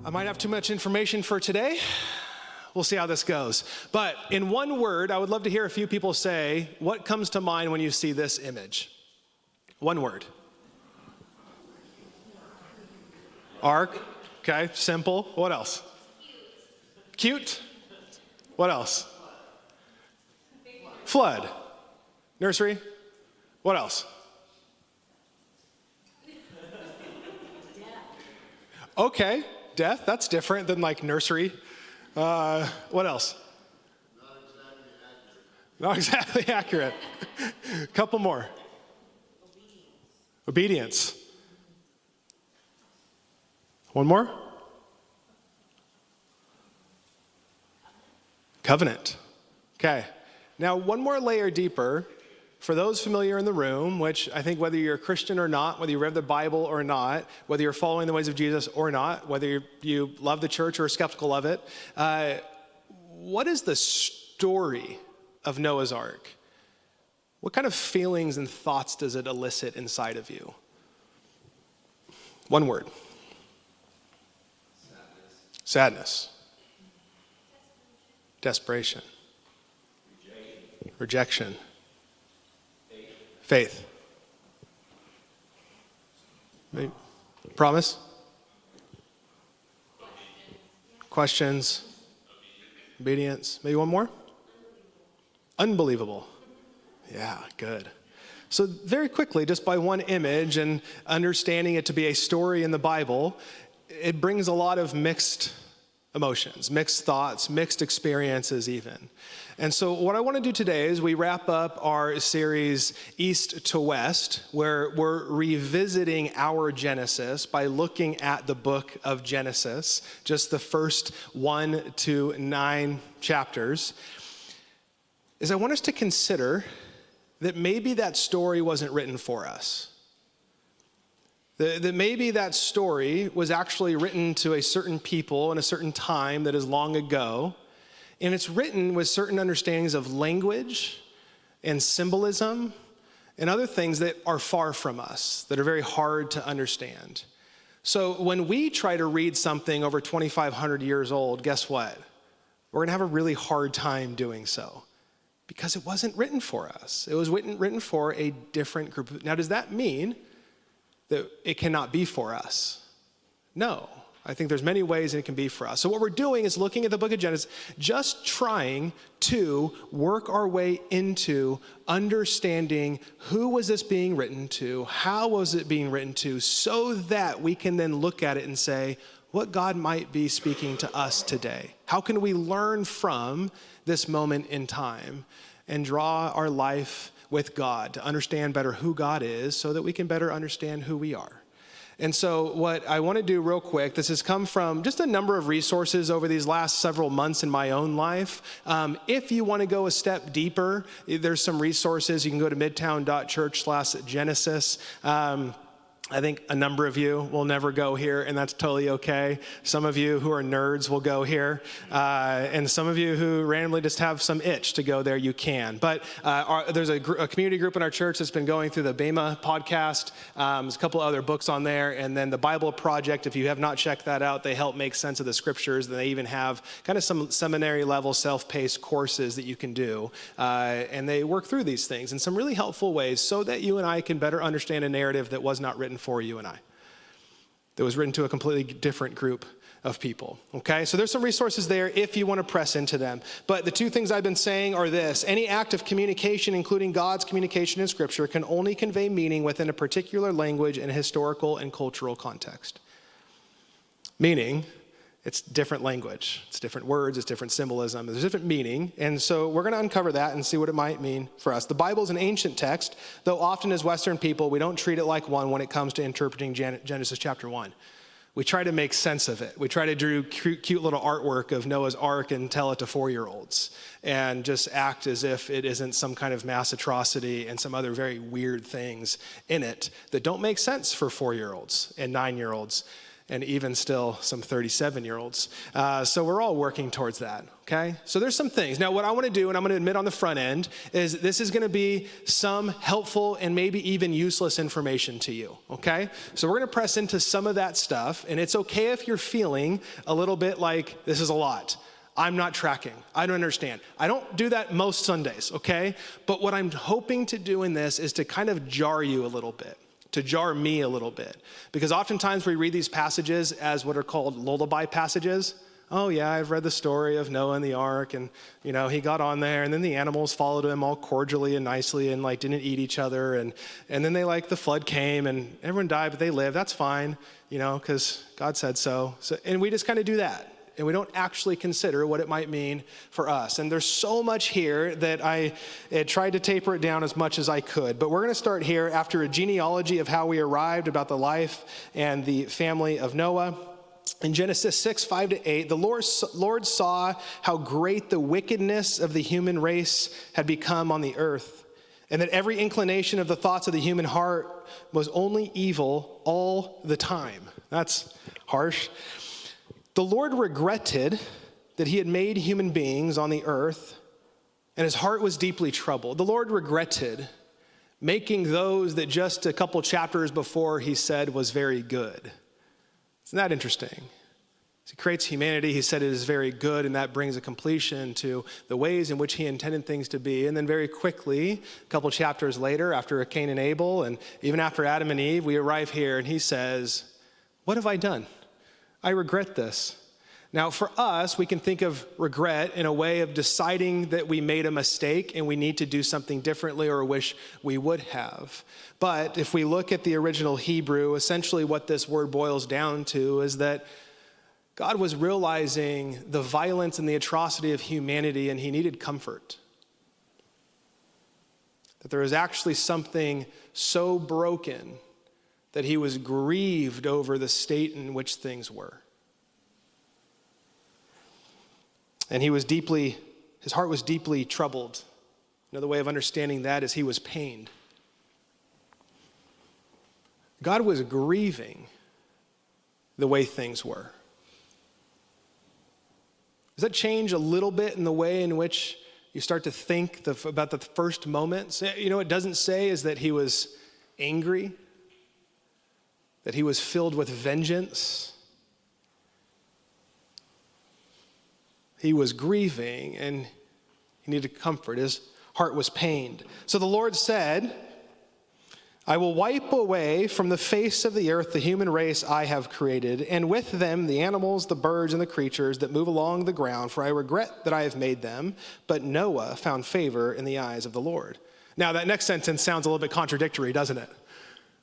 I might have too much information for today. We'll see how this goes. But in one word, I would love to hear a few people say, what comes to mind when you see this image? One word. Ark. Okay, simple. What else? Cute. What else? Flood. Nursery. What else? Okay, death. That's different than like nursery. What else? Not exactly accurate. A couple more. Obedience. One more. Covenant. Okay. Now, one more layer deeper. For those familiar in the room, which I think whether you're a Christian or not, whether you read the Bible or not, whether you're following the ways of Jesus or not, whether you love the church or are skeptical of it, what is the story of Noah's Ark? What kind of feelings and thoughts does it elicit inside of you? One word. Sadness. Desperation. Rejection. Faith. Maybe. Promise? Questions? Obedience. Maybe one more? Unbelievable. Yeah, good. So very quickly, just by one image and understanding it to be a story in the Bible, it brings a lot of mixed emotions, mixed thoughts, mixed experiences even. And so what I want to do today is we wrap up our series East to West, where we're revisiting our Genesis by looking at the book of Genesis, just the first 1 to 9 chapters, is I want us to consider that maybe that story wasn't written for us. That maybe that story was actually written to a certain people in a certain time that is long ago, and it's written with certain understandings of language and symbolism and other things that are far from us, that are very hard to understand. So when we try to read something over 2,500 years old, guess what? We're gonna have a really hard time doing so because it wasn't written for us. It was written for a different group. Now, does that mean that it cannot be for us? No. I think there's many ways it can be for us. So what we're doing is looking at the book of Genesis, just trying to work our way into understanding who was this being written to, how was it being written to, so that we can then look at it and say, what God might be speaking to us today. How can we learn from this moment in time and draw our life with God to understand better who God is so that we can better understand who we are? And so what I want to do real quick, this has come from just a number of resources over these last several months in my own life. If you want to go a step deeper, there's some resources. You can go to midtown.church/Genesis. I think a number of you will never go here, and that's totally okay. Some of you who are nerds will go here, and some of you who randomly just have some itch to go there, you can. But there's a community group in our church that's been going through the Bema podcast. There's a couple other books on there, and then the Bible Project, if you have not checked that out, they help make sense of the scriptures, and they even have kind of some seminary-level self-paced courses that you can do, and they work through these things in some really helpful ways so that you and I can better understand a narrative that was not written for you and I. That was written to a completely different group of people, okay? So there's some resources there if you want to press into them. But the two things I've been saying are this: any act of communication, including God's communication in Scripture, can only convey meaning within a particular language and historical and cultural context. Meaning, it's different language, it's different words, it's different symbolism, there's different meaning, and so we're going to uncover that and see what it might mean for us. The Bible is an ancient text, though often as Western people, we don't treat it like one when it comes to interpreting Genesis chapter 1. We try to make sense of it. We try to do cute little artwork of Noah's Ark and tell it to 4-year-olds and just act as if it isn't some kind of mass atrocity and some other very weird things in it that don't make sense for 4-year-olds and 9-year-olds. and even still some 37-year-olds. So we're all working towards that, okay? So there's some things. Now, what I want to do, and I'm going to admit on the front end, is this is going to be some helpful and maybe even useless information to you, okay? So we're going to press into some of that stuff, and it's okay if you're feeling a little bit like this is a lot. I'm not tracking. I don't understand. I don't do that most Sundays, okay? But what I'm hoping to do in this is to kind of jar you a little bit, to jar me a little bit. Because oftentimes we read these passages as what are called lullaby passages. Oh yeah, I've read the story of Noah and the ark, and he got on there, and then the animals followed him all cordially and nicely and didn't eat each other, and then they the flood came and everyone died, but they lived. That's fine, because God said so. And we just kind of do that. And we don't actually consider what it might mean for us. And there's so much here that I tried to taper it down as much as I could. But we're going to start here after a genealogy of how we arrived about the life and the family of Noah. In Genesis 6, 5-8, the Lord saw how great the wickedness of the human race had become on the earth, and that every inclination of the thoughts of the human heart was only evil all the time. That's harsh. The Lord regretted that he had made human beings on the earth, and his heart was deeply troubled. The Lord regretted making those that just a couple chapters before he said was very good. Isn't that interesting? He creates humanity, he said it is very good, and that brings a completion to the ways in which he intended things to be. And then very quickly, a couple chapters later, after Cain and Abel, and even after Adam and Eve, we arrive here, and he says, what have I done? I regret this. Now, for us, we can think of regret in a way of deciding that we made a mistake and we need to do something differently or wish we would have. But if we look at the original Hebrew, essentially what this word boils down to is that God was realizing the violence and the atrocity of humanity, and he needed comfort. That there was actually something so broken that he was grieved over the state in which things were. And his heart was deeply troubled. Another way of understanding that is he was pained. God was grieving the way things were. Does that change a little bit in the way in which you start to think about the first moments? It doesn't say is that he was angry, that he was filled with vengeance. He was grieving and he needed comfort. His heart was pained. So the Lord said, I will wipe away from the face of the earth the human race I have created, and with them the animals, the birds, and the creatures that move along the ground, for I regret that I have made them. But Noah found favor in the eyes of the Lord. Now that next sentence sounds a little bit contradictory, doesn't it?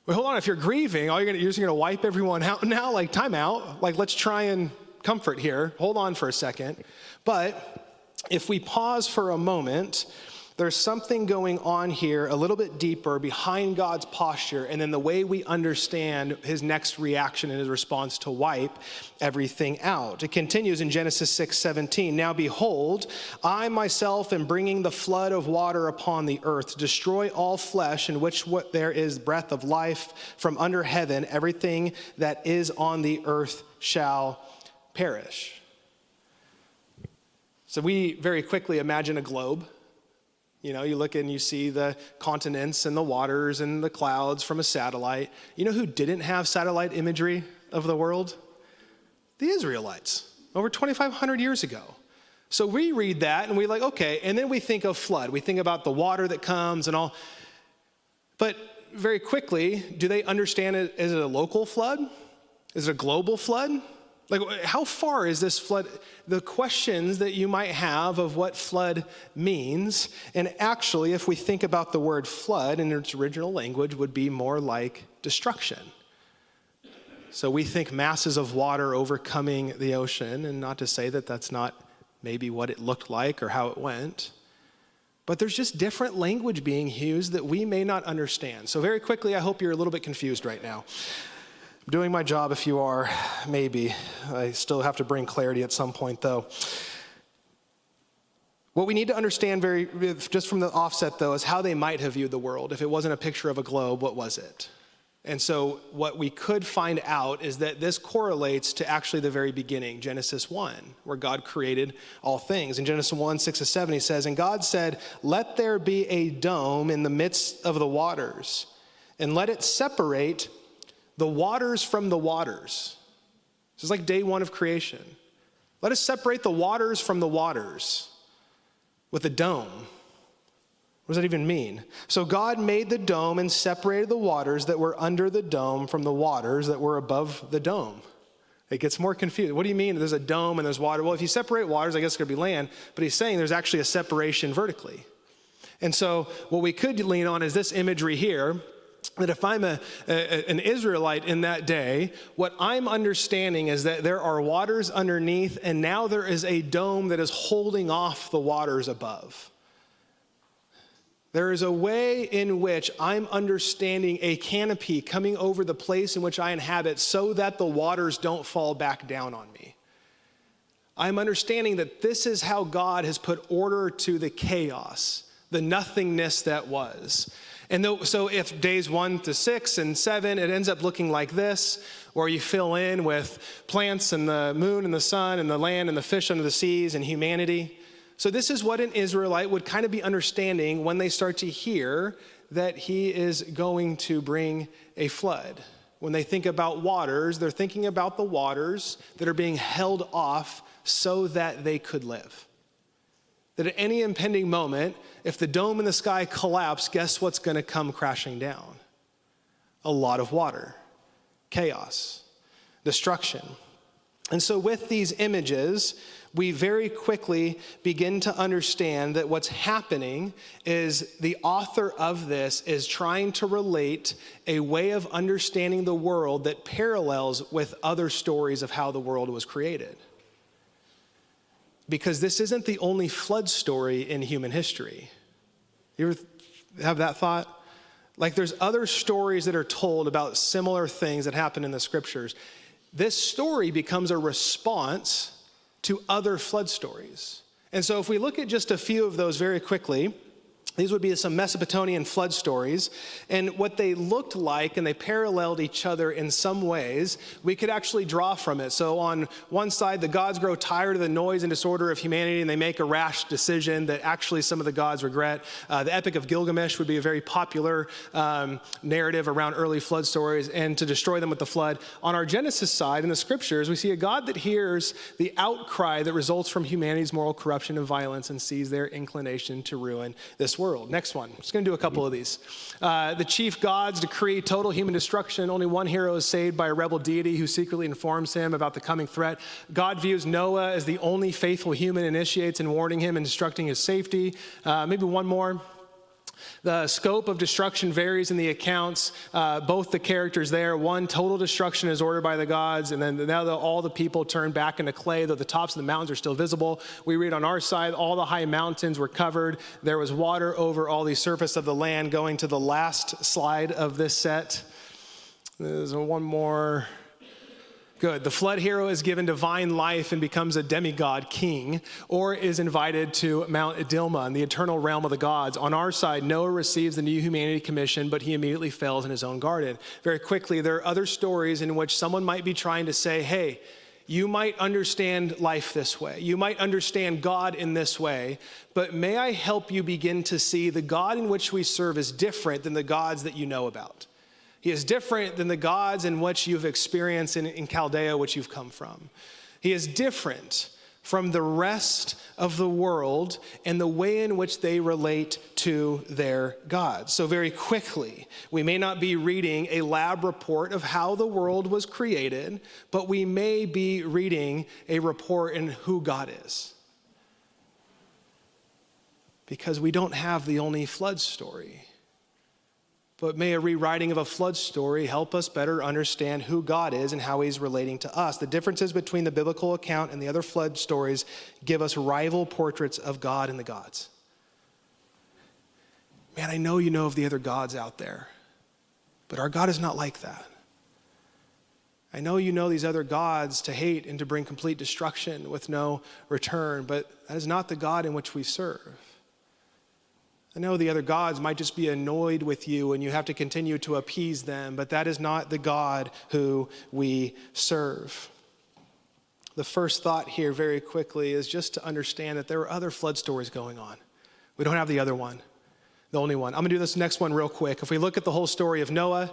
Well, hold on, if you're grieving, you're just going to wipe everyone out now? Time out. Let's try and comfort here. Hold on for a second. But if we pause for a moment, there's something going on here a little bit deeper behind God's posture and then the way we understand his next reaction and his response to wipe everything out. It continues in Genesis 6:17. Now behold, I myself am bringing the flood of water upon the earth to destroy all flesh in which there is breath of life from under heaven. Everything that is on the earth shall perish. So we very quickly imagine a globe. You look and you see the continents and the waters and the clouds from a satellite. You know who didn't have satellite imagery of the world? The Israelites, over 2,500 years ago. So we read that and we're like, okay, and then we think of flood. We think about the water that comes and all. But very quickly, do they understand it? Is it a local flood? Is it a global flood? How far is this flood? The questions that you might have of what flood means. And actually, if we think about the word flood in its original language, would be more like destruction. So we think masses of water overcoming the ocean, and not to say that that's not maybe what it looked like or how it went. But there's just different language being used that we may not understand. So very quickly, I hope you're a little bit confused right now. I'm doing my job if you are, maybe. I still have to bring clarity at some point, though. What we need to understand just from the offset, though, is how they might have viewed the world. If it wasn't a picture of a globe, what was it? And so what we could find out is that this correlates to actually the very beginning, Genesis 1, where God created all things. In Genesis 1, 6-7, he says, "And God said, let there be a dome in the midst of the waters, and let it separate the waters from the waters." This is like day one of creation. Let us separate the waters from the waters with a dome. What does that even mean? So God made the dome and separated the waters that were under the dome from the waters that were above the dome. It gets more confused. What do you mean there's a dome and there's water? Well, if you separate waters, I guess it's going to be land. But he's saying there's actually a separation vertically. And so what we could lean on is this imagery here, that if I'm an Israelite in that day, what I'm understanding is that there are waters underneath, and now there is a dome that is holding off the waters above. There is a way in which I'm understanding a canopy coming over the place in which I inhabit so that the waters don't fall back down on me. I'm understanding that this is how God has put order to the chaos, the nothingness that was. And so if days 1 to 6 and 7, it ends up looking like this, where you fill in with plants and the moon and the sun and the land and the fish under the seas and humanity. So this is what an Israelite would kind of be understanding when they start to hear that he is going to bring a flood. When they think about waters, they're thinking about the waters that are being held off so that they could live. That at any impending moment, if the dome in the sky collapse, guess what's going to come crashing down? A lot of water, chaos, destruction. And so with these images, we very quickly begin to understand that what's happening is the author of this is trying to relate a way of understanding the world that parallels with other stories of how the world was created. Because this isn't the only flood story in human history. You ever have that thought? Like there's other stories that are told about similar things that happen in the scriptures. This story becomes a response to other flood stories. And so if we look at just a few of those very quickly, these would be some Mesopotamian flood stories. And what they looked like, and they paralleled each other in some ways, we could actually draw from it. So on one side, the gods grow tired of the noise and disorder of humanity, and they make a rash decision that actually some of the gods regret. The Epic of Gilgamesh would be a very popular narrative around early flood stories, and to destroy them with the flood. On our Genesis side, in the scriptures, we see a God that hears the outcry that results from humanity's moral corruption and violence and sees their inclination to ruin this world. Next one. I'm just going to do a couple of these. The chief gods decree total human destruction. Only one hero is saved by a rebel deity who secretly informs him about the coming threat. God views Noah as the only faithful human, initiates in warning him and instructing his safety. Maybe one more. The scope of destruction varies in the accounts. Both the characters there, one, total destruction is ordered by the gods, and then now all the people turn back into clay, though the tops of the mountains are still visible. We read on our side, all the high mountains were covered. There was water over all the surface of the land. Going to the last slide of this set. There's one more. Good. The flood hero is given divine life and becomes a demigod king, or is invited to Mount Idilma in the eternal realm of the gods. On our side, Noah receives the new humanity commission, but he immediately fails in his own garden. Very quickly, there are other stories in which someone might be trying to say, hey, you might understand life this way. You might understand God in this way, but may I help you begin to see the God in which we serve is different than the gods that you know about. He is different than the gods in which you've experienced in Chaldea, which you've come from. He is different from the rest of the world and the way in which they relate to their gods. So very quickly, we may not be reading a lab report of how the world was created, but we may be reading a report in who God is. Because we don't have the only flood story. But may a rewriting of a flood story help us better understand who God is and how he's relating to us. The differences between the biblical account and the other flood stories give us rival portraits of God and the gods. Man, I know you know of the other gods out there, but our God is not like that. I know you know these other gods to hate and to bring complete destruction with no return, but that is not the God in which we serve. I know the other gods might just be annoyed with you and you have to continue to appease them, but that is not the God who we serve. The first thought here very quickly is just to understand that there are other flood stories going on. We don't have the other one, the only one. I'm going to do this next one real quick. If we look at the whole story of Noah,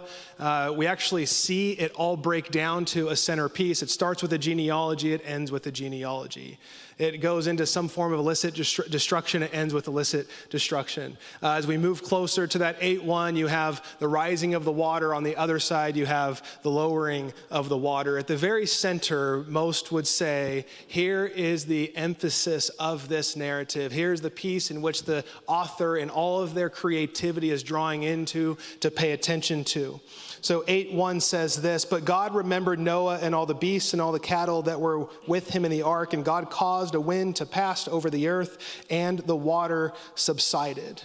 we actually see it all break down to a centerpiece. It starts with a genealogy. It ends with a genealogy. It goes into some form of illicit destruction. It ends with illicit destruction. As we move closer to that 8:1, you have the rising of the water. On the other side, you have the lowering of the water. At the very center, most would say, here is the emphasis of this narrative. Here's the piece in which the author and all of their creativity is drawing into to pay attention to. So 8:1 says this, but God remembered Noah and all the beasts and all the cattle that were with him in the ark, and God caused a wind to pass over the earth, and the water subsided.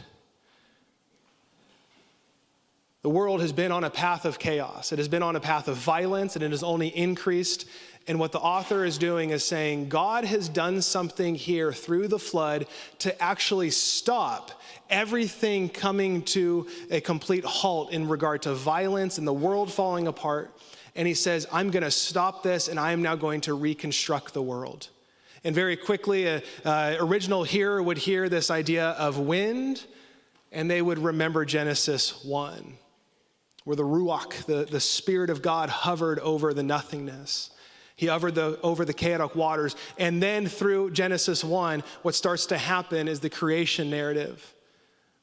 The world has been on a path of chaos. It has been on a path of violence, and it has only increased. And what the author is doing is saying, God has done something here through the flood to actually stop everything coming to a complete halt in regard to violence and the world falling apart. And he says, I'm going to stop this, and I am now going to reconstruct the world. And very quickly, an original hearer would hear this idea of wind, and they would remember Genesis 1, where the Ruach, the Spirit of God, hovered over the nothingness. He hovered over the chaotic waters. And then through Genesis 1, what starts to happen is the creation narrative,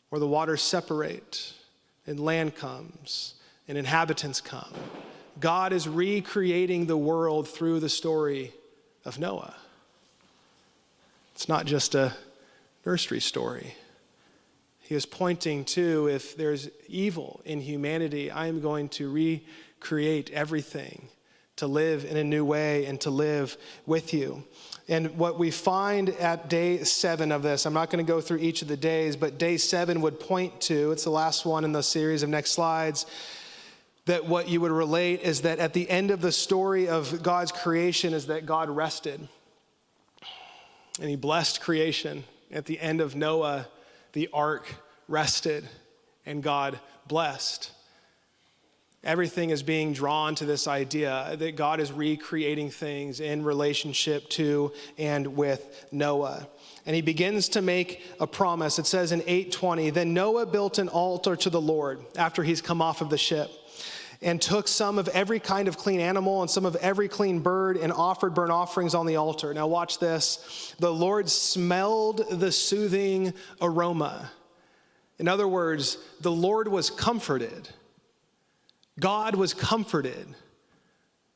where the waters separate and land comes and inhabitants come. God is recreating the world through the story of Noah. It's not just a nursery story. He is pointing to, if there's evil in humanity, I am going to recreate everything to live in a new way and to live with you. And what we find at day 7 of this, I'm not going to go through each of the days, but day 7 would point to, it's the last one in the series of next slides, that what you would relate is that at the end of the story of God's creation is that God rested. And he blessed creation. At the end of Noah, the ark rested and God blessed. Everything is being drawn to this idea that God is recreating things in relationship to and with Noah. And he begins to make a promise. It says in 8:20, then Noah built an altar to the Lord after he's come off of the ship, and took some of every kind of clean animal and some of every clean bird and offered burnt offerings on the altar. Now watch this. The Lord smelled the soothing aroma. In other words, the Lord was comforted. God was comforted.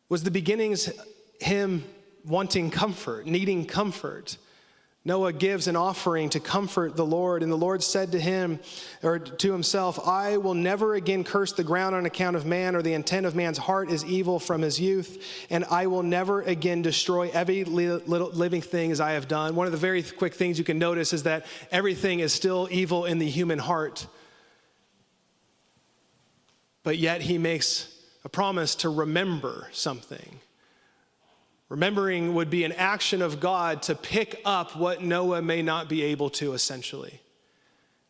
Was the beginnings him wanting comfort, needing comfort? Noah gives an offering to comfort the Lord, and the Lord said to him, or to himself, I will never again curse the ground on account of man, or the intent of man's heart is evil from his youth, and I will never again destroy every little living thing as I have done. One of the very quick things you can notice is that everything is still evil in the human heart. But yet he makes a promise to remember something. Remembering would be an action of God to pick up what Noah may not be able to, essentially.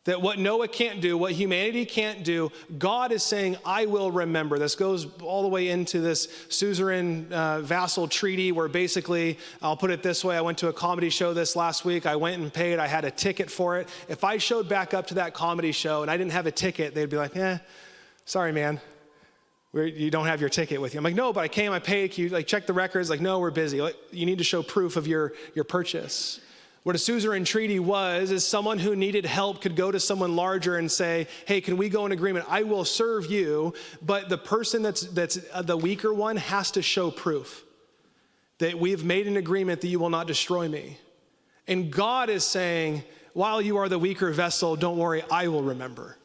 That what Noah can't do, what humanity can't do, God is saying, I will remember. This goes all the way into this suzerain vassal treaty where basically, I'll put it this way, I went to a comedy show this last week. I went and paid. I had a ticket for it. If I showed back up to that comedy show and I didn't have a ticket, they'd be like, sorry, man. You don't have your ticket with you. I'm like, no, but I came, I paid. Can you check the records? Like, no, we're busy. You need to show proof of your purchase. What a suzerain treaty was is someone who needed help could go to someone larger and say, hey, can we go in agreement? I will serve you, but the person that's the weaker one has to show proof that we've made an agreement that you will not destroy me. And God is saying, while you are the weaker vessel, don't worry, I will remember.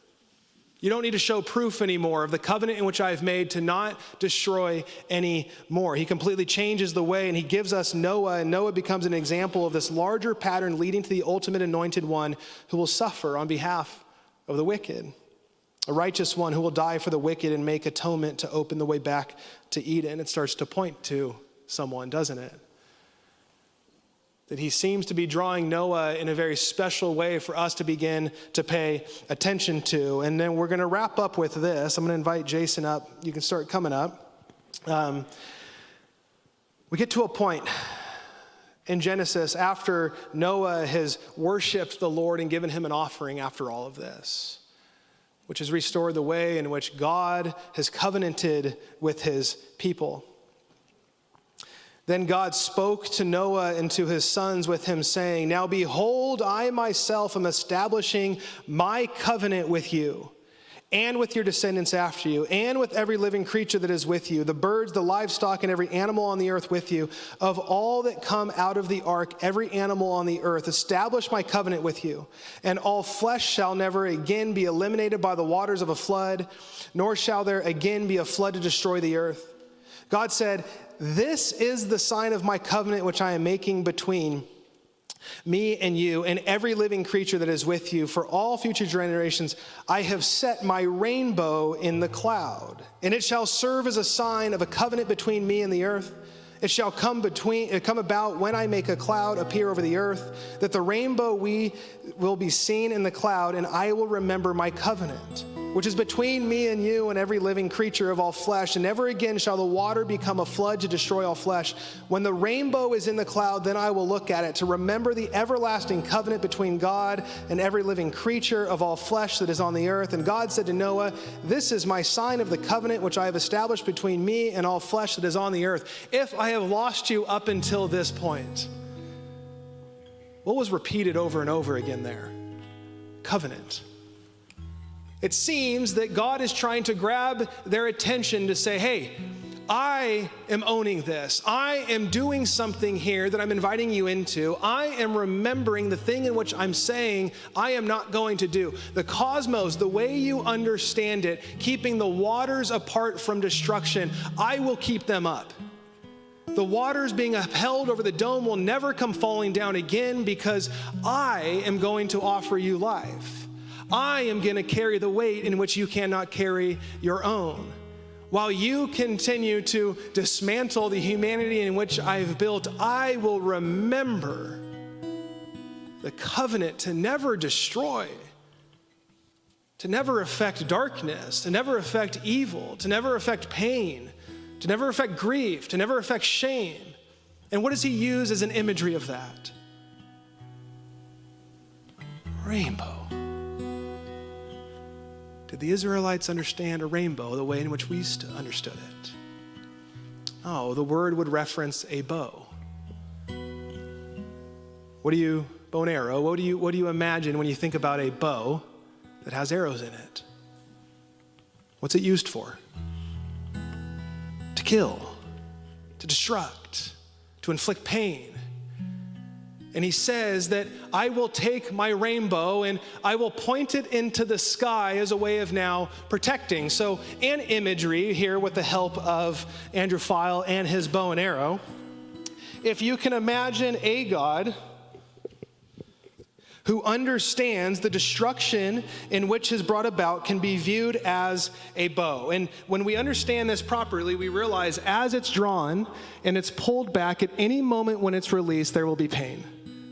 You don't need to show proof anymore of the covenant in which I have made to not destroy any more. He completely changes the way, and he gives us Noah, and Noah becomes an example of this larger pattern leading to the ultimate anointed one who will suffer on behalf of the wicked. A righteous one who will die for the wicked and make atonement to open the way back to Eden. It starts to point to someone, doesn't it? that he seems to be drawing Noah in a very special way for us to begin to pay attention to. And then we're going to wrap up with this. I'm going to invite Jason up. You can start coming up. We get to a point in Genesis after Noah has worshiped the Lord and given him an offering after all of this, which has restored the way in which God has covenanted with his people. Then God spoke to Noah and to his sons with him, saying, "Now behold, I myself am establishing my covenant with you and with your descendants after you, and with every living creature that is with you, the birds, the livestock, and every animal on the earth with you. Of all that come out of the ark, every animal on the earth, establish my covenant with you. And all flesh shall never again be eliminated by the waters of a flood, nor shall there again be a flood to destroy the earth." God said, "This is the sign of my covenant which I am making between me and you and every living creature that is with you. For all future generations, I have set my rainbow in the cloud, and it shall serve as a sign of a covenant between me and the earth. It shall come about when I make a cloud appear over the earth, that the rainbow will be seen in the cloud, and I will remember my covenant, which is between me and you and every living creature of all flesh. And never again shall the water become a flood to destroy all flesh. When the rainbow is in the cloud, then I will look at it to remember the everlasting covenant between God and every living creature of all flesh that is on the earth." And God said to Noah, "This is my sign of the covenant which I have established between me and all flesh that is on the earth." If I have lost you up until this point, what was repeated over and over again there? Covenant. It seems that God is trying to grab their attention to say, hey, I am owning this. I am doing something here that I'm inviting you into. I am remembering the thing in which I'm saying I am not going to do. The cosmos, the way you understand it, keeping the waters apart from destruction, I will keep them up. The waters being upheld over the dome will never come falling down again, because I am going to offer you life. I am going to carry the weight in which you cannot carry your own. While you continue to dismantle the humanity in which I've built, I will remember the covenant to never destroy, to never affect darkness, to never affect evil, to never affect pain, to never affect grief, to never affect shame. And what does he use as an imagery of that? Rainbow. Did the Israelites understand a rainbow the way in which we understood it? Oh, the word would reference a bow. Bow and arrow, what do you imagine when you think about a bow that has arrows in it? What's it used for? To kill, to destruct, to inflict pain. And he says that I will take my rainbow and I will point it into the sky as a way of now protecting. So an imagery here with the help of Andrew File and his bow and arrow. If you can imagine a God who understands the destruction in which is brought about can be viewed as a bow. And when we understand this properly, we realize as it's drawn and it's pulled back, at any moment when it's released, there will be pain.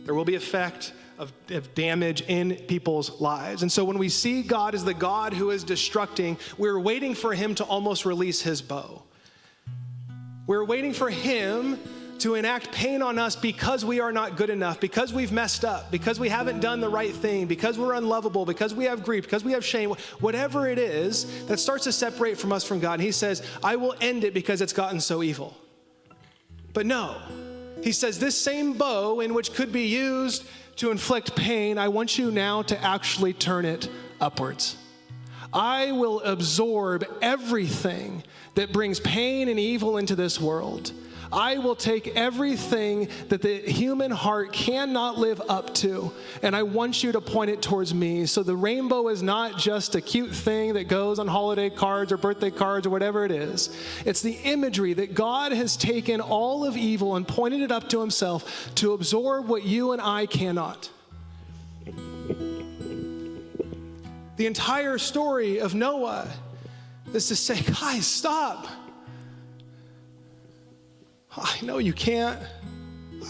There will be effect of damage in people's lives. And so when we see God as the God who is destructing, we're waiting for him to almost release his bow. We're waiting for him to enact pain on us because we are not good enough, because we've messed up, because we haven't done the right thing, because we're unlovable, because we have grief, because we have shame, whatever it is that starts to separate from us from God. And he says, I will end it because it's gotten so evil. But no. He says, this same bow in which could be used to inflict pain, I want you now to actually turn it upwards. I will absorb everything that brings pain and evil into this world. I will take everything that the human heart cannot live up to, and I want you to point it towards me. So the rainbow is not just a cute thing that goes on holiday cards or birthday cards or whatever it is. It's the imagery that God has taken all of evil and pointed it up to himself to absorb what you and I cannot. The entire story of Noah is to say, guys, stop. I know you can't.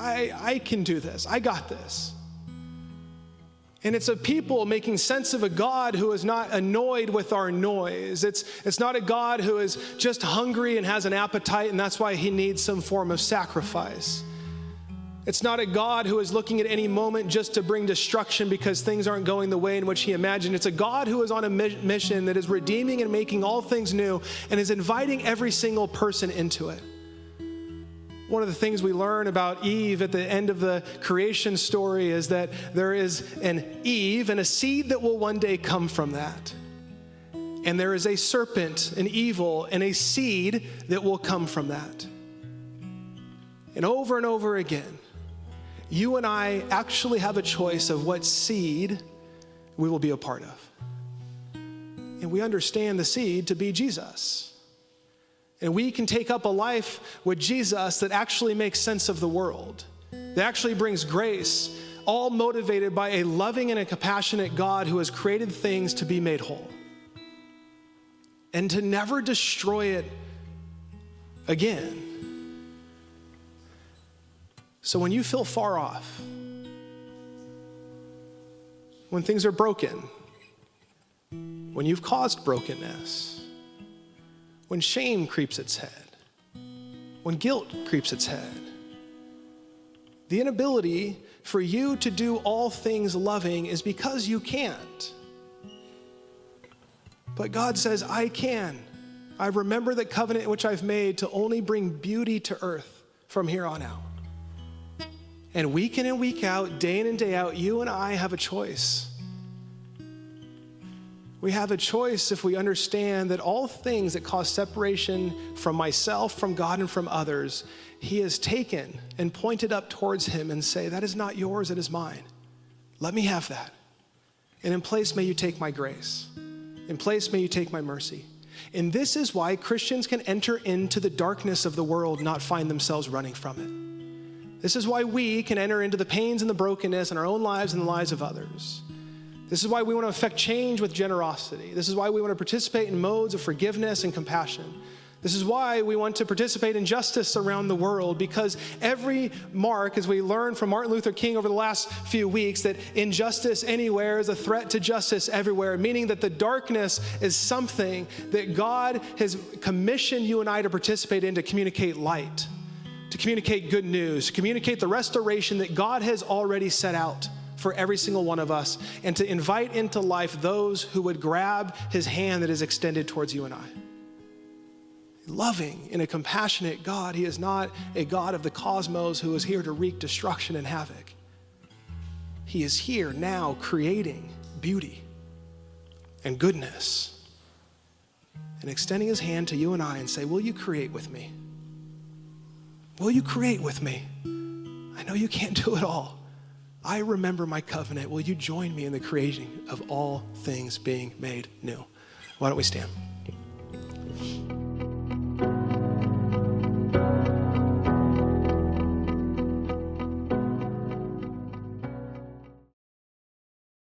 I can do this. I got this. And it's a people making sense of a God who is not annoyed with our noise. It's not a God who is just hungry and has an appetite, and that's why he needs some form of sacrifice. It's not a God who is looking at any moment just to bring destruction because things aren't going the way in which he imagined. It's a God who is on a mission that is redeeming and making all things new and is inviting every single person into it. One of the things we learn about Eve at the end of the creation story is that there is an Eve and a seed that will one day come from that. And there is a serpent, an evil, and a seed that will come from that. And over again, you and I actually have a choice of what seed we will be a part of. And we understand the seed to be Jesus. And we can take up a life with Jesus that actually makes sense of the world, that actually brings grace, all motivated by a loving and a compassionate God who has created things to be made whole and to never destroy it again. So when you feel far off, when things are broken, when you've caused brokenness, when shame creeps its head, when guilt creeps its head, the inability for you to do all things loving is because you can't. But God says, I can. I remember the covenant which I've made to only bring beauty to earth from here on out. And week in and week out, day in and day out, you and I have a choice. We have a choice if we understand that all things that cause separation from myself, from God, and from others, he has taken and pointed up towards him and say, that is not yours, it is mine. Let me have that. And in place, may you take my grace. In place, may you take my mercy. And this is why Christians can enter into the darkness of the world, not find themselves running from it. This is why we can enter into the pains and the brokenness in our own lives and the lives of others. This is why we want to affect change with generosity. This is why we want to participate in modes of forgiveness and compassion. This is why we want to participate in justice around the world, because every mark, as we learned from Martin Luther King over the last few weeks, that injustice anywhere is a threat to justice everywhere, meaning that the darkness is something that God has commissioned you and I to participate in, to communicate light, to communicate good news, to communicate the restoration that God has already set out for every single one of us, and to invite into life those who would grab his hand that is extended towards you and I. Loving and a compassionate God. He is not a God of the cosmos who is here to wreak destruction and havoc. He is here now creating beauty and goodness and extending his hand to you and I and say, will you create with me? Will you create with me? I know you can't do it all. I remember my covenant. Will you join me in the creating of all things being made new? Why don't we stand?